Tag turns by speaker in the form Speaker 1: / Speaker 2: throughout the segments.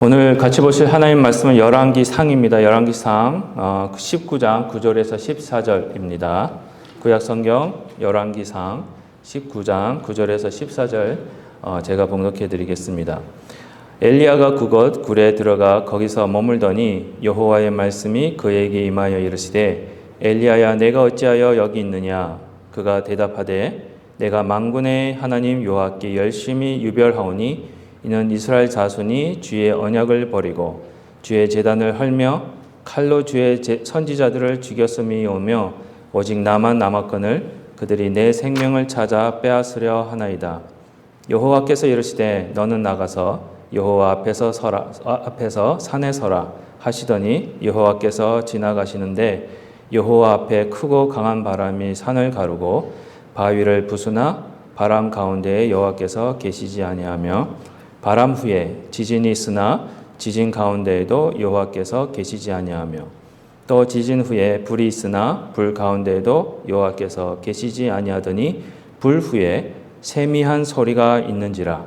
Speaker 1: 오늘 같이 보실 하나님 말씀은 열왕기상입니다. 열왕기상 19장 9절에서 14절입니다. 구약성경 열왕기상 19장 9절에서 14절 제가 봉독해 드리겠습니다. 엘리야가 그곳 굴에 들어가 거기서 머물더니 여호와의 말씀이 그에게 임하여 이르시되 엘리야야 내가 어찌하여 여기 있느냐. 그가 대답하되 내가 만군의 하나님 여호와께 열심히 유별하오니 이는 이스라엘 자손이 주의 언약을 버리고 주의 제단을 헐며 칼로 주의 선지자들을 죽였음이오며 오직 나만 남았거늘 그들이 내 생명을 찾아 빼앗으려 하나이다. 여호와께서 이르시되 너는 나가서 여호와 앞에서 산에 서라 하시더니 여호와께서 지나가시는데 여호와 앞에 크고 강한 바람이 산을 가르고 바위를 부수나 바람 가운데에 여호와께서 계시지 아니하며 바람 후에 지진이 있으나 지진 가운데에도 여호와께서 계시지 아니하며 또 지진 후에 불이 있으나 불 가운데에도 여호와께서 계시지 아니하더니 불 후에 세미한 소리가 있는지라.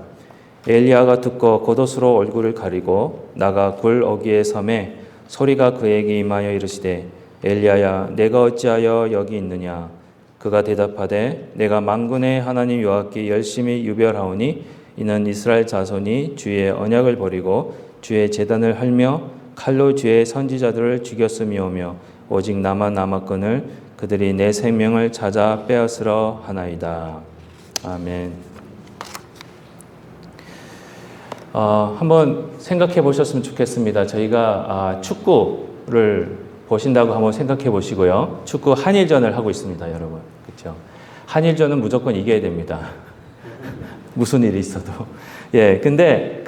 Speaker 1: 엘리야가 듣고 겉옷으로 얼굴을 가리고 나가 굴 어귀에 섬에 소리가 그에게 임하여 이르시되 엘리야야 내가 어찌하여 여기 있느냐. 그가 대답하되 내가 만군의 하나님 여호와께 열심히 유별하오니 이는 이스라엘 자손이 주의 언약을 버리고 주의 제단을 헐며 칼로 주의 선지자들을 죽였음이오며 오직 나만 남았거늘 그들이 내 생명을 찾아 빼앗으려 하나이다. 아멘. 한번 생각해 보셨으면 좋겠습니다. 저희가 축구를 보신다고 한번 생각해 보시고요. 축구 한일전을 하고 있습니다, 여러분. 그렇죠? 한일전은 무조건 이겨야 됩니다. 무슨 일이 있어도. 그런데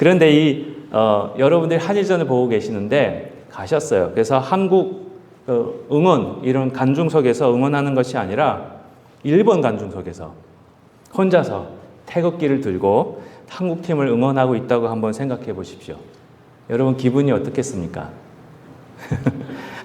Speaker 1: 여러분들이 한일전을 보고 계시는데 가셨어요. 그래서 한국 응원, 이런 관중석에서 응원하는 것이 아니라 일본 관중석에서 혼자서 태극기를 들고 한국팀을 응원하고 있다고 한번 생각해 보십시오. 여러분 기분이 어떻겠습니까?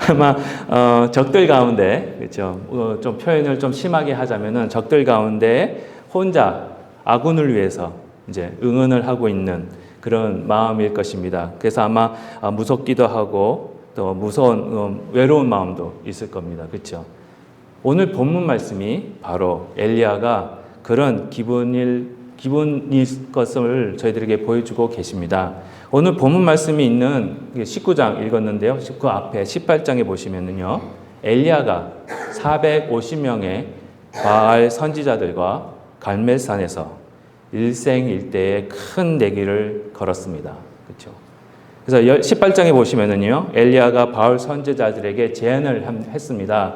Speaker 1: 아마 적들 가운데, 그렇죠? 좀 표현을 좀 심하게 하자면은 적들 가운데 혼자 아군을 위해서 이제 응원을 하고 있는 그런 마음일 것입니다. 그래서 아마 무섭기도 하고 또 무서운 외로운 마음도 있을 겁니다. 그렇죠? 오늘 본문 말씀이 바로 엘리야가 그런 기분일 것을 저희들에게 보여주고 계십니다. 오늘 본문 말씀이 있는 19장 읽었는데요. 그 앞에 18장에 보시면은요. 엘리야가 450명의 바알 선지자들과 갈멜산에서 일생일대의 큰 내기를 걸었습니다. 그렇죠? 그래서 18장에 보시면은요, 엘리야가 바알 선지자들에게 제안을 했습니다.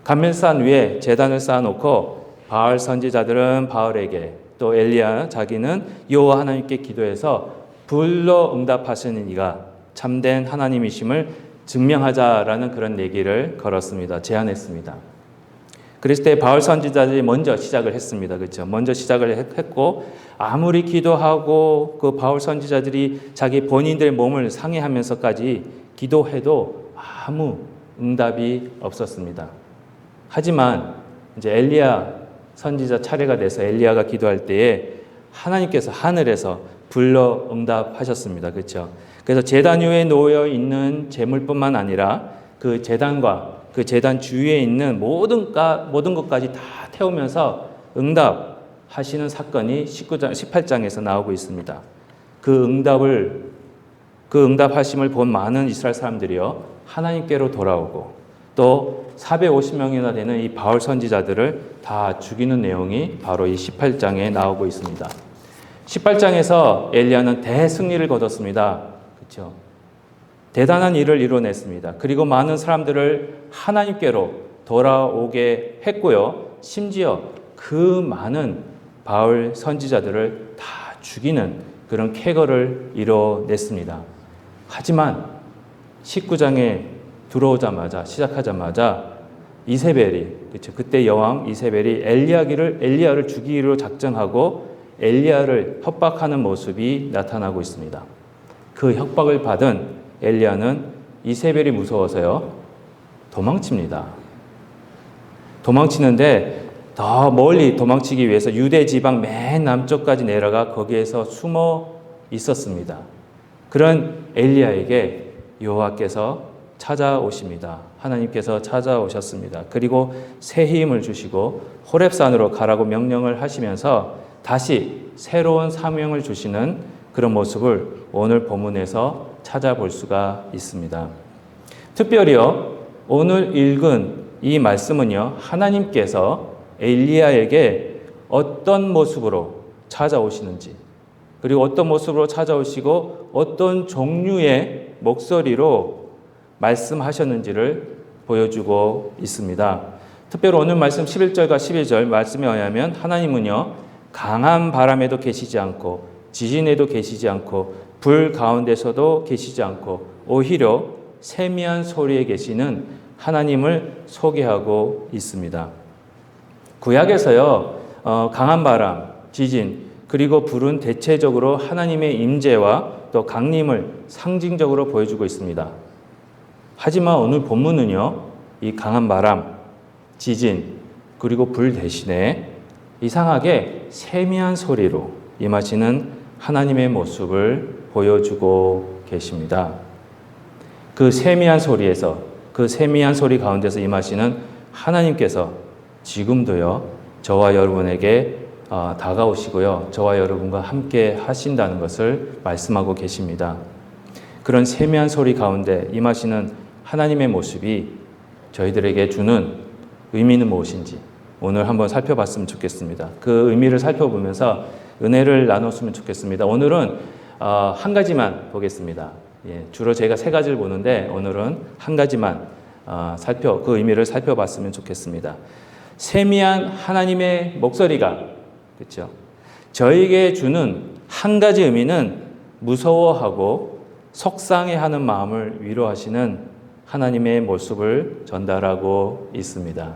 Speaker 1: 갈멜산 위에 제단을 쌓아놓고 바알 선지자들은 바알에게 또 엘리야 자기는 여호와 하나님께 기도해서 불로 응답하시는 이가 참된 하나님이심을 증명하자라는 그런 내기를 걸었습니다. 제안했습니다. 그랬을 때 바알 선지자들이 먼저 시작을 했습니다. 그렇죠? 먼저 시작을 했고 아무리 기도하고 그 바알 선지자들이 자기 본인들의 몸을 상해하면서까지 기도해도 아무 응답이 없었습니다. 하지만 이제 엘리야 선지자 차례가 돼서 엘리야가 기도할 때에 하나님께서 하늘에서 불러 응답하셨습니다. 그렇죠? 그래서 제단 위에 놓여 있는 제물뿐만 아니라 그 제단과 그 제단 주위에 있는 모든 것까지 다 태우면서 응답하시는 사건이 18장에서 나오고 있습니다. 그 응답하심을 본 많은 이스라엘 사람들이요, 하나님께로 돌아오고 또 450명이나 되는 이 바알 선지자들을 다 죽이는 내용이 바로 이 18장에 나오고 있습니다. 18장에서 엘리야는 대승리를 거뒀습니다. 그렇죠? 대단한 일을 이뤄냈습니다. 그리고 많은 사람들을 하나님께로 돌아오게 했고요. 심지어 그 많은 바알 선지자들을 다 죽이는 그런 쾌거를 이뤄냈습니다. 하지만 19장에 시작하자마자 이세벨이, 그렇죠? 그때 여왕 이세벨이 엘리야를 죽이기로 작정하고 엘리야를 협박하는 모습이 나타나고 있습니다. 그 협박을 받은 엘리야는 이세벨이 무서워서요, 도망칩니다. 도망치는데 더 멀리 도망치기 위해서 유대 지방 맨 남쪽까지 내려가 거기에서 숨어 있었습니다. 그런 엘리야에게 여호와께서 찾아오십니다. 하나님께서 찾아오셨습니다. 그리고 새 힘을 주시고 호렙산으로 가라고 명령을 하시면서 다시 새로운 사명을 주시는 그런 모습을 오늘 본문에서 찾아볼 수가 있습니다. 특별히요, 오늘 읽은 이 말씀은요, 하나님께서 엘리야에게 어떤 모습으로 찾아오시는지, 그리고 어떤 모습으로 찾아오시고 어떤 종류의 목소리로 말씀하셨는지를 보여주고 있습니다. 특별히 오늘 말씀 11절과 12절 말씀에 의하면 하나님은요, 강한 바람에도 계시지 않고 지진에도 계시지 않고 불 가운데서도 계시지 않고 오히려 세미한 소리에 계시는 하나님을 소개하고 있습니다. 구약에서요, 강한 바람, 지진, 그리고 불은 대체적으로 하나님의 임재와 또 강림을 상징적으로 보여주고 있습니다. 하지만 오늘 본문은요, 이 강한 바람, 지진, 그리고 불 대신에 이상하게 세미한 소리로 임하시는 하나님의 모습을 보여주고 계십니다. 그 세미한 소리에서, 그 세미한 소리 가운데서 임하시는 하나님께서 지금도요, 저와 여러분에게 다가오시고요, 저와 여러분과 함께 하신다는 것을 말씀하고 계십니다. 그런 세미한 소리 가운데 임하시는 하나님의 모습이 저희들에게 주는 의미는 무엇인지 오늘 한번 살펴봤으면 좋겠습니다. 그 의미를 살펴보면서 은혜를 나눴으면 좋겠습니다. 오늘은 한 가지만 보겠습니다. 주로 제가 세 가지를 보는데 오늘은 한 가지만 그 의미를 살펴봤으면 좋겠습니다. 세미한 하나님의 목소리가, 그렇죠? 저에게 주는 한 가지 의미는 무서워하고 속상해하는 마음을 위로하시는 하나님의 모습을 전달하고 있습니다.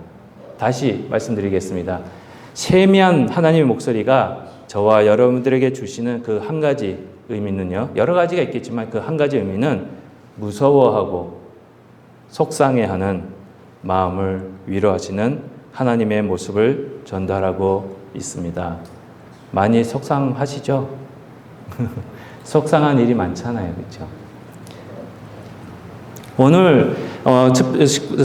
Speaker 1: 다시 말씀드리겠습니다. 세미한 하나님의 목소리가 저와 여러분들에게 주시는 그 한 가지 의미는요, 여러 가지가 있겠지만 그 한 가지 의미는 무서워하고 속상해하는 마음을 위로하시는 하나님의 모습을 전달하고 있습니다. 많이 속상하시죠? 속상한 일이 많잖아요, 그렇죠? 오늘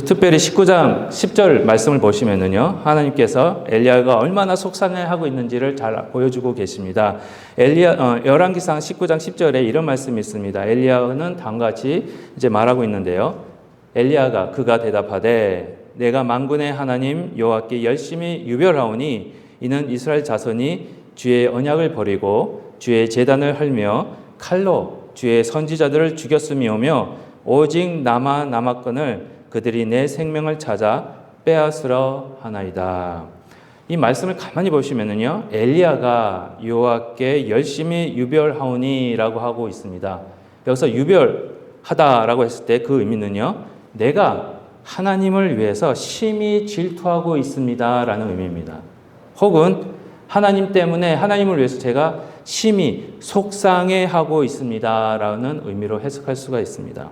Speaker 1: 특별히 19장 10절 말씀을 보시면은요, 하나님께서 엘리야가 얼마나 속상해하고 있는지를 잘 보여주고 계십니다. 열왕기상 19장 10절에 이런 말씀이 있습니다. 엘리야는 다음과 같이 이제 말하고 있는데요. 엘리야가 그가 대답하되 내가 만군의 하나님 여호와께 열심히 유별하오니 이는 이스라엘 자손이 주의 언약을 버리고 주의 제단을 헐며 칼로 주의 선지자들을 죽였음이오며 오직 나만 남았거늘 그들이 내 생명을 찾아 빼앗으러 하나이다. 이 말씀을 가만히 보시면은요, 엘리야가 여호와께 열심히 유별하오니라고 하고 있습니다. 여기서 유별하다라고 했을 때 그 의미는요, 내가 하나님을 위해서 심히 질투하고 있습니다라는 의미입니다. 혹은 하나님 때문에 하나님을 위해서 제가 심히 속상해하고 있습니다라는 의미로 해석할 수가 있습니다.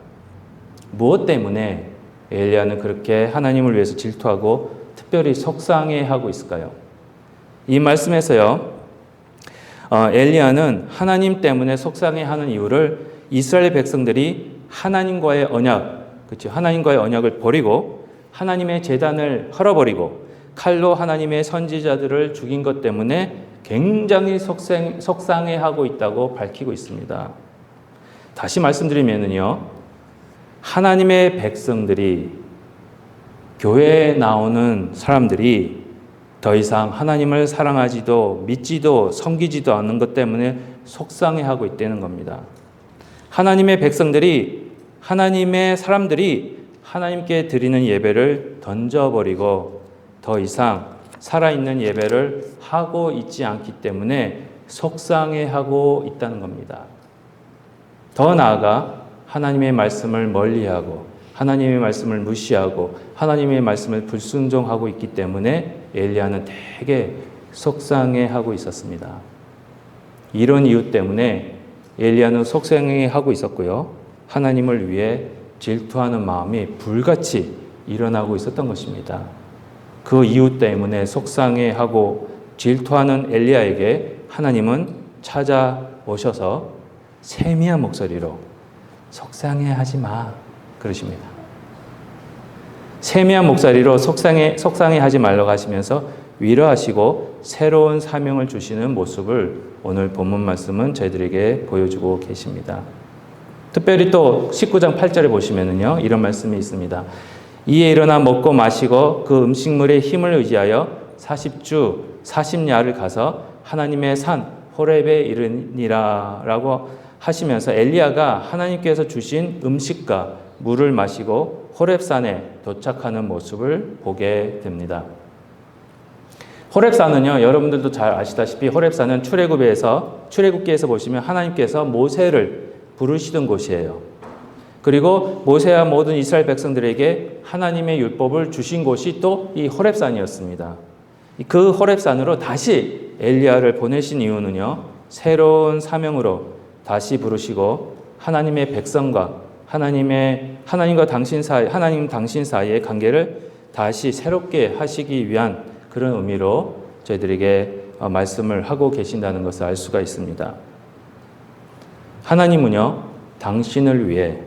Speaker 1: 무엇 때문에 엘리야는 그렇게 하나님을 위해서 질투하고 특별히 속상해하고 있을까요? 이 말씀에서요, 엘리야는 하나님 때문에 속상해하는 이유를 이스라엘 백성들이 하나님과의 언약, 그렇죠? 하나님과의 언약을 버리고 하나님의 제단을 헐어버리고 칼로 하나님의 선지자들을 죽인 것 때문에 굉장히 속상해하고 있다고 밝히고 있습니다. 다시 말씀드리면은요, 하나님의 백성들이, 교회에 나오는 사람들이 더 이상 하나님을 사랑하지도 믿지도 섬기지도 않는 것 때문에 속상해하고 있다는 겁니다. 하나님의 백성들이, 하나님의 사람들이 하나님께 드리는 예배를 던져버리고 더 이상 살아있는 예배를 하고 있지 않기 때문에 속상해하고 있다는 겁니다. 더 나아가 하나님의 말씀을 멀리하고 하나님의 말씀을 무시하고 하나님의 말씀을 불순종하고 있기 때문에 엘리야는 되게 속상해하고 있었습니다. 이런 이유 때문에 엘리야는 속상해하고 있었고요, 하나님을 위해 질투하는 마음이 불같이 일어나고 있었던 것입니다. 그 이유 때문에 속상해하고 질투하는 엘리야에게 하나님은 찾아오셔서 세미한 목소리로 속상해하지 마 그러십니다. 세미한 목소리로 속상해하지 말라고 하시면서 위로하시고 새로운 사명을 주시는 모습을 오늘 본문 말씀은 저희들에게 보여주고 계십니다. 특별히 또 19장 8절에 보시면은요, 이런 말씀이 있습니다. 이에 일어나 먹고 마시고 그 음식물의 힘을 의지하여 40주 40야를 가서 하나님의 산 호렙에 이르니라 라고 하시면서 엘리야가 하나님께서 주신 음식과 물을 마시고 호렙산에 도착하는 모습을 보게 됩니다. 호렙산은요, 여러분들도 잘 아시다시피 호렙산은 출애굽기에서 보시면 하나님께서 모세를 부르시던 곳이에요. 그리고 모세와 모든 이스라엘 백성들에게 하나님의 율법을 주신 곳이 또 이 호렙산이었습니다. 그 호렙산으로 다시 엘리야를 보내신 이유는요, 새로운 사명으로 다시 부르시고 하나님의 백성과 하나님과 당신 사이의 관계를 다시 새롭게 하시기 위한 그런 의미로 저희들에게 말씀을 하고 계신다는 것을 알 수가 있습니다. 하나님은요, 당신을 위해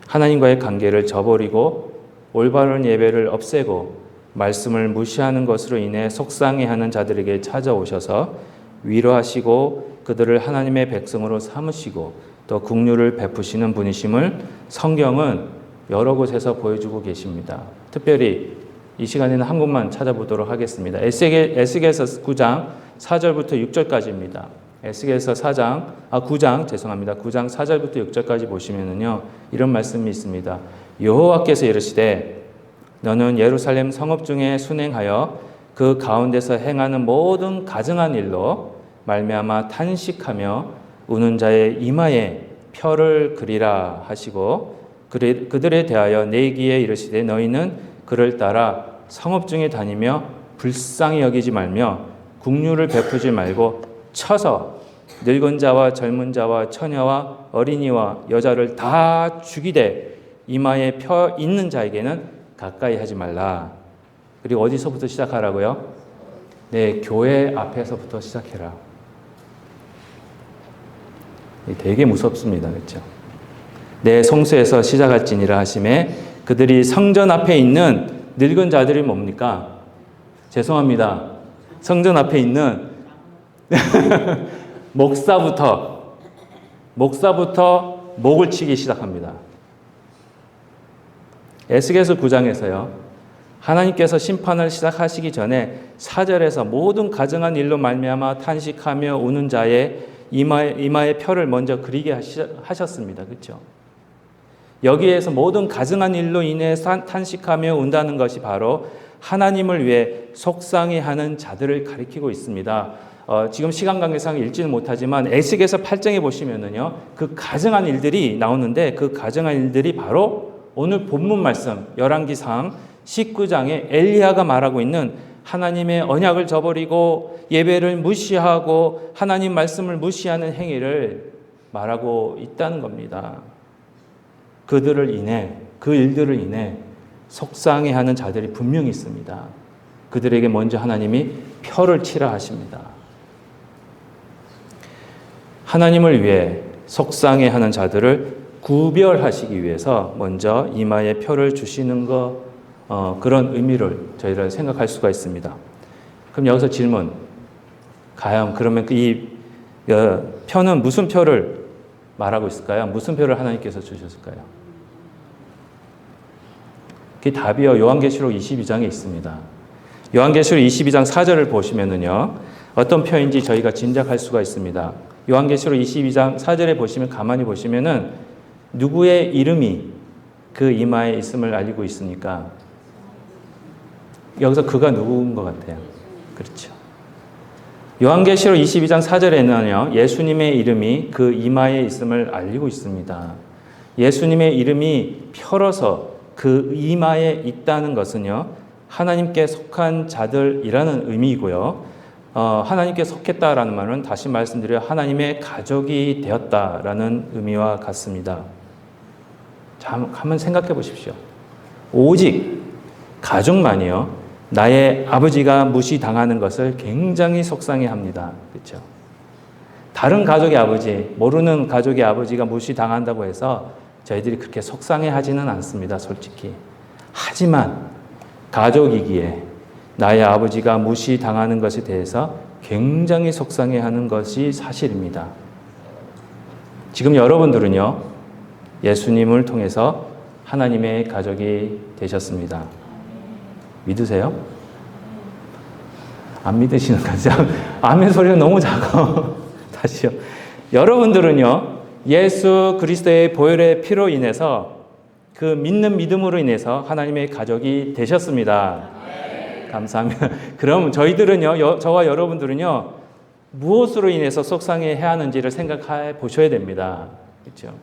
Speaker 1: 하나님과의 관계를 저버리고 올바른 예배를 없애고 말씀을 무시하는 것으로 인해 속상해하는 자들에게 찾아오셔서 위로하시고 그들을 하나님의 백성으로 삼으시고 또 긍휼을 베푸시는 분이심을 성경은 여러 곳에서 보여주고 계십니다. 특별히 이 시간에는 한 곳만 찾아보도록 하겠습니다. 에스겔서 9장 4절부터 6절까지입니다. 에스겔서 9장 4절부터 6절까지 보시면은요, 이런 말씀이 있습니다. 여호와께서 이르시되 너는 예루살렘 성읍 중에 순행하여 그 가운데서 행하는 모든 가증한 일로 말미암아 탄식하며 우는 자의 이마에 표를 그리라 하시고 그들에 대하여 내기에 이르시되 너희는 그를 따라 성읍 중에 다니며 불쌍히 여기지 말며 긍휼을 베푸지 말고 쳐서 늙은 자와 젊은 자와 처녀와 어린이와 여자를 다 죽이되 이마에 표 있는 자에게는 가까이 하지 말라. 그리고 어디서부터 시작하라고요? 네, 교회 앞에서부터 시작해라. 되게 무섭습니다. 그렇죠? 내 송수에서 시작할지니라 하심에 그들이 성전 앞에 있는 늙은 자들이 뭡니까? 죄송합니다. 성전 앞에 있는 목사부터 목을 치기 시작합니다. 에스겔서 9장에서요. 하나님께서 심판을 시작하시기 전에 4절에서 모든 가증한 일로 말미암아 탄식하며 우는 자의 이마에 표를 먼저 그리게 하셨습니다. 그렇죠? 여기에서 모든 가증한 일로 인해 탄식하며 운다는 것이 바로 하나님을 위해 속상해하는 자들을 가리키고 있습니다. 지금 시간 관계상 읽지는 못하지만 에스겔서 8장에 보시면은요, 그 가증한 일들이 나오는데 그 가증한 일들이 바로 오늘 본문 말씀 열왕기상 19장에 엘리야가 말하고 있는 하나님의 언약을 저버리고 예배를 무시하고 하나님 말씀을 무시하는 행위를 말하고 있다는 겁니다. 그 일들을 인해 속상해하는 자들이 분명히 있습니다. 그들에게 먼저 하나님이 표를 치라 하십니다. 하나님을 위해 속상해하는 자들을 구별하시기 위해서 먼저 이마에 표를 주시는 그런 의미를 저희가 생각할 수가 있습니다. 그럼 여기서 질문. 과연 그러면 이 표는 무슨 표를 말하고 있을까요? 무슨 표를 하나님께서 주셨을까요? 그 답이요, 요한계시록 22장에 있습니다. 요한계시록 22장 4절을 보시면은요, 어떤 표인지 저희가 짐작할 수가 있습니다. 요한계시록 22장 4절에 보시면 가만히 보시면은 누구의 이름이 그 이마에 있음을 알리고 있으니까 여기서 그가 누구인 것 같아요. 그렇죠. 요한계시록 22장 4절에는요, 예수님의 이름이 그 이마에 있음을 알리고 있습니다. 예수님의 이름이 표로서 그 이마에 있다는 것은요, 하나님께 속한 자들이라는 의미이고요. 하나님께 속했다라는 말은 다시 말씀드려 하나님의 가족이 되었다라는 의미와 같습니다. 자, 한번 생각해 보십시오. 오직 가족만이요, 나의 아버지가 무시당하는 것을 굉장히 속상해합니다. 그렇죠? 다른 가족의 아버지, 모르는 가족의 아버지가 무시당한다고 해서 저희들이 그렇게 속상해하지는 않습니다, 솔직히. 하지만 가족이기에 나의 아버지가 무시당하는 것에 대해서 굉장히 속상해하는 것이 사실입니다. 지금 여러분들은요, 예수님을 통해서 하나님의 가족이 되셨습니다. 믿으세요? 안 믿으시는 거죠? 아멘 소리가 너무 작아. 다시요. 여러분들은요, 예수 그리스도의 보혈의 피로 인해서 그 믿는 믿음으로 인해서 하나님의 가족이 되셨습니다. 감사합니다. 그럼 저희들은요, 저와 여러분들은요, 무엇으로 인해서 속상해해야 하는지를 생각해 보셔야 됩니다. 그렇죠?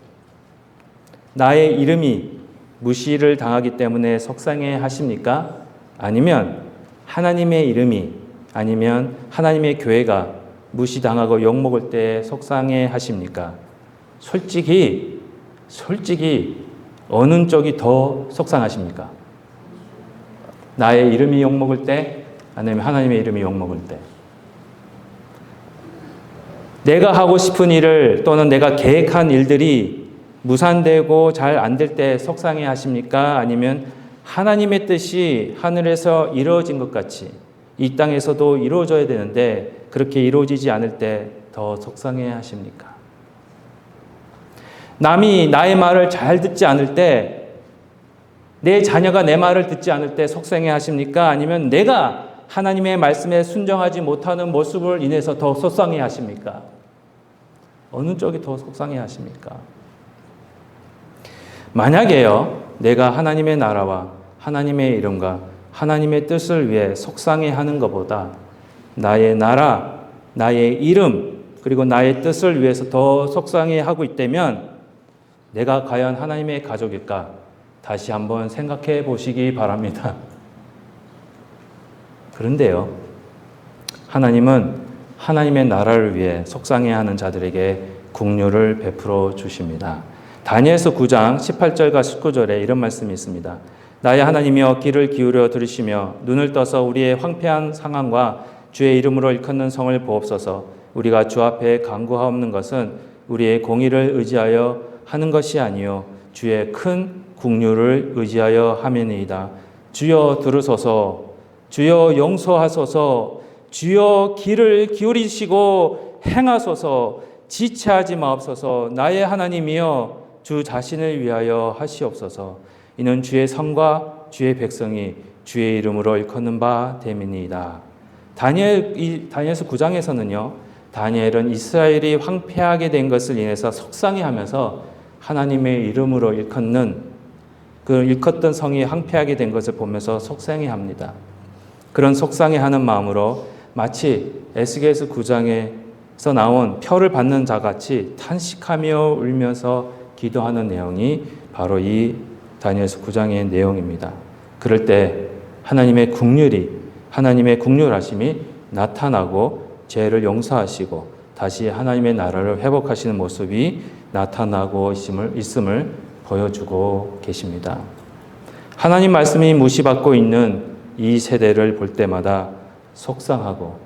Speaker 1: 나의 이름이 무시를 당하기 때문에 속상해 하십니까? 아니면 하나님의 이름이, 아니면 하나님의 교회가 무시당하고 욕먹을 때 속상해 하십니까? 솔직히 어느 쪽이 더 속상하십니까? 나의 이름이 욕먹을 때, 아니면 하나님의 이름이 욕먹을 때? 내가 하고 싶은 일을 또는 내가 계획한 일들이 무산되고 잘 안 될 때 속상해 하십니까? 아니면 하나님의 뜻이 하늘에서 이루어진 것 같이 이 땅에서도 이루어져야 되는데 그렇게 이루어지지 않을 때 더 속상해 하십니까? 남이 나의 말을 잘 듣지 않을 때, 내 자녀가 내 말을 듣지 않을 때 속상해 하십니까? 아니면 내가 하나님의 말씀에 순종하지 못하는 모습을 인해서 더 속상해 하십니까? 어느 쪽이 더 속상해 하십니까? 만약에요, 내가 하나님의 나라와 하나님의 이름과 하나님의 뜻을 위해 속상해 하는 것보다 나의 나라, 나의 이름, 그리고 나의 뜻을 위해서 더 속상해 하고 있다면 내가 과연 하나님의 가족일까? 다시 한번 생각해 보시기 바랍니다. 그런데요, 하나님은 하나님의 나라를 위해 속상해하는 자들에게 긍휼을 베풀어 주십니다. 다니엘서 9장 18절과 19절에 이런 말씀이 있습니다. 나의 하나님이여 귀를 기울여 들으시며 눈을 떠서 우리의 황폐한 상황과 주의 이름으로 일컫는 성을 보옵소서. 우리가 주 앞에 간구하옵는 것은 우리의 공의를 의지하여 하는 것이 아니요 주의 큰 긍휼을 의지하여 함이니이다. 주여 들으소서. 주여 용서하소서. 주여 귀를 기울이시고 행하소서. 지체하지 마옵소서. 나의 하나님이여 주 자신을 위하여 하시옵소서. 이는 주의 성과 주의 백성이 주의 이름으로 일컫는 바 됨이니이다. 다니엘서 9장에서는요, 다니엘은 이스라엘이 황폐하게 된 것을 인해서 속상해하면서 하나님의 이름으로 일컫던 성이 황폐하게 된 것을 보면서 속상해합니다. 그런 속상해하는 마음으로 마치 에스겔서 9장에서 나온 표를 받는 자 같이 탄식하며 울면서 기도하는 내용이 바로 이 다니엘서 9장의 내용입니다. 그럴 때 하나님의 긍휼하심이 나타나고 죄를 용서하시고 다시 하나님의 나라를 회복하시는 모습이 나타나고 있음을 보여주고 계십니다. 하나님 말씀이 무시받고 있는 이 세대를 볼 때마다 속상하고,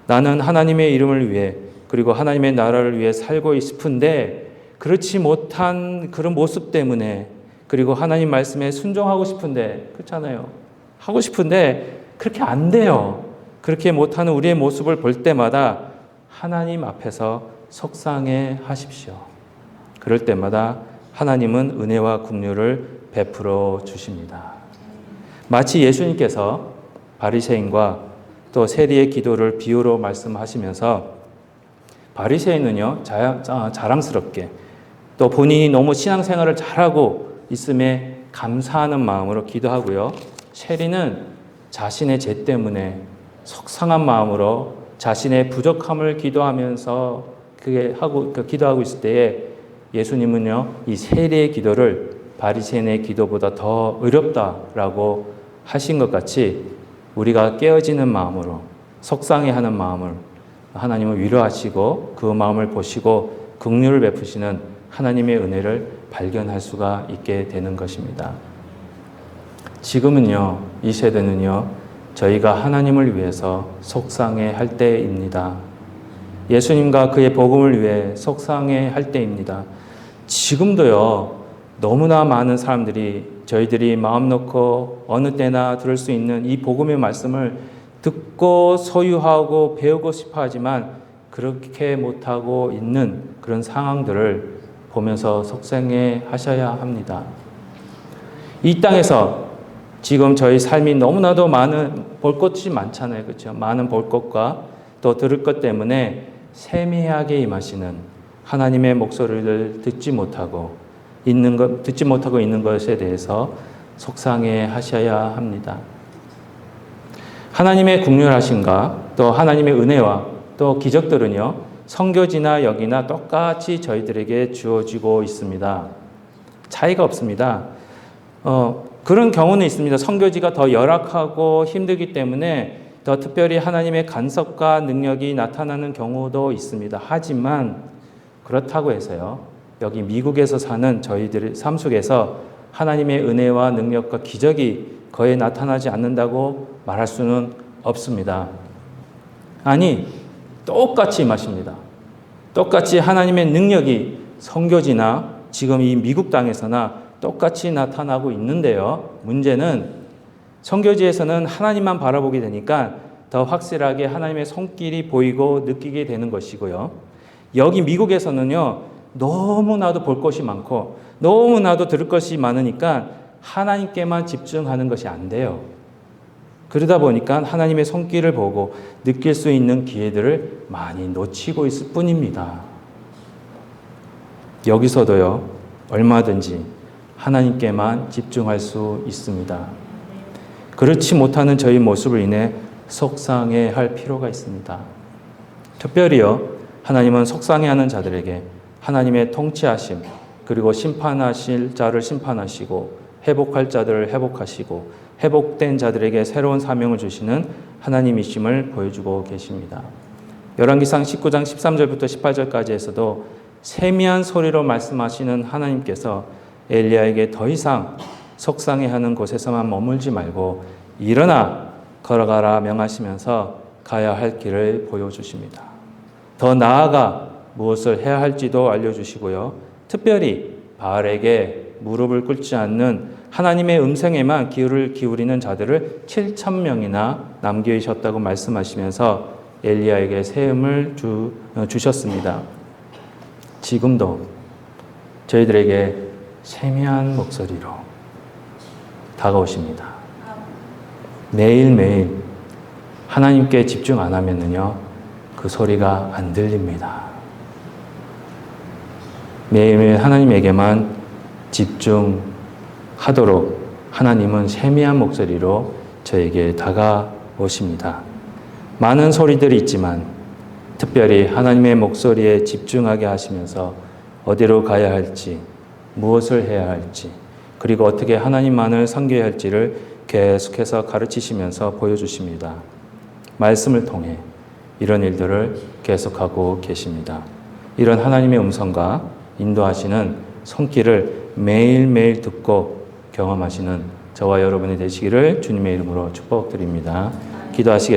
Speaker 1: 나는 하나님의 이름을 위해 그리고 하나님의 나라를 위해 살고 싶은데 그렇지 못한 그런 모습 때문에, 그리고 하나님 말씀에 순종하고 싶은데, 그렇잖아요. 하고 싶은데 그렇게 안 돼요. 그렇게 못하는 우리의 모습을 볼 때마다 하나님 앞에서 속상해 하십시오. 그럴 때마다 하나님은 은혜와 긍휼을 베풀어 주십니다. 마치 예수님께서 바리새인과 또 세리의 기도를 비유로 말씀하시면서, 바리새인은요, 자랑스럽게 또 본인이 너무 신앙생활을 잘하고 있음에 감사하는 마음으로 기도하고요, 세리는 자신의 죄 때문에 속상한 마음으로 자신의 부족함을 기도하면서 기도하고 있을 때에 예수님은요, 이 세리의 기도를 바리새인의 기도보다 더 어렵다라고 하신 것 같이 우리가 깨어지는 마음으로, 속상해하는 마음을 하나님은 위로하시고 그 마음을 보시고 긍휼을 베푸시는 하나님의 은혜를 발견할 수가 있게 되는 것입니다. 지금은요, 이 세대는요, 저희가 하나님을 위해서 속상해 할 때입니다. 예수님과 그의 복음을 위해 속상해 할 때입니다. 지금도요, 너무나 많은 사람들이 저희들이 마음 놓고 어느 때나 들을 수 있는 이 복음의 말씀을 듣고 소유하고 배우고 싶어 하지만 그렇게 못하고 있는 그런 상황들을 보면서 속상해 하셔야 합니다. 이 땅에서 지금 저희 삶이 너무나도 많은 볼 것이 많잖아요. 그렇죠? 많은 볼 것과 또 들을 것 때문에 세미하게 임하시는 하나님의 목소리를 듣지 못하고 있는 것에 대해서 속상해 하셔야 합니다. 하나님의 긍휼하심과 또 하나님의 은혜와 또 기적들은요, 선교지나 여기나 똑같이 저희들에게 주어지고 있습니다. 차이가 없습니다. 그런 경우는 있습니다. 선교지가 더 열악하고 힘들기 때문에 더 특별히 하나님의 간섭과 능력이 나타나는 경우도 있습니다. 하지만 그렇다고 해서요, 여기 미국에서 사는 저희들의 삶 속에서 하나님의 은혜와 능력과 기적이 거의 나타나지 않는다고 말할 수는 없습니다. 아니, 똑같이 임하십니다. 똑같이 하나님의 능력이 선교지나 지금 이 미국 땅에서나 똑같이 나타나고 있는데요. 문제는 선교지에서는 하나님만 바라보게 되니까 더 확실하게 하나님의 손길이 보이고 느끼게 되는 것이고요. 여기 미국에서는요, 너무나도 볼 것이 많고 너무나도 들을 것이 많으니까 하나님께만 집중하는 것이 안 돼요. 그러다 보니까 하나님의 손길을 보고 느낄 수 있는 기회들을 많이 놓치고 있을 뿐입니다. 여기서도요, 얼마든지 하나님께만 집중할 수 있습니다. 그렇지 못하는 저희 모습을 인해 속상해 할 필요가 있습니다. 특별히요, 하나님은 속상해하는 자들에게 하나님의 통치하심, 그리고 심판하실 자를 심판하시고 회복할 자들을 회복하시고 회복된 자들에게 새로운 사명을 주시는 하나님이심을 보여주고 계십니다. 열왕기상 19장 13절부터 18절까지에서도 세미한 소리로 말씀하시는 하나님께서 엘리야에게 더 이상 속상해하는 곳에서만 머물지 말고 일어나 걸어가라 명하시면서 가야 할 길을 보여주십니다. 더 나아가 무엇을 해야 할지도 알려주시고요. 특별히 바알에게 무릎을 꿇지 않는 하나님의 음성에만 귀를 기울이는 자들을 7,000명이나 남기셨다고 말씀하시면서 엘리야에게 세움을 주셨습니다. 지금도 저희들에게 세미한 목소리로 다가오십니다. 매일매일 하나님께 집중 안 하면요, 그 소리가 안 들립니다. 매일매일 하나님에게만 집중하도록 하나님은 세미한 목소리로 저에게 다가오십니다. 많은 소리들이 있지만 특별히 하나님의 목소리에 집중하게 하시면서 어디로 가야 할지, 무엇을 해야 할지, 그리고 어떻게 하나님만을 섬겨야 할지를 계속해서 가르치시면서 보여주십니다. 말씀을 통해 이런 일들을 계속하고 계십니다. 이런 하나님의 음성과 인도하시는 손길을 매일매일 듣고 경험하시는 저와 여러분이 되시기를 주님의 이름으로 축복드립니다. 기도하시겠습니다.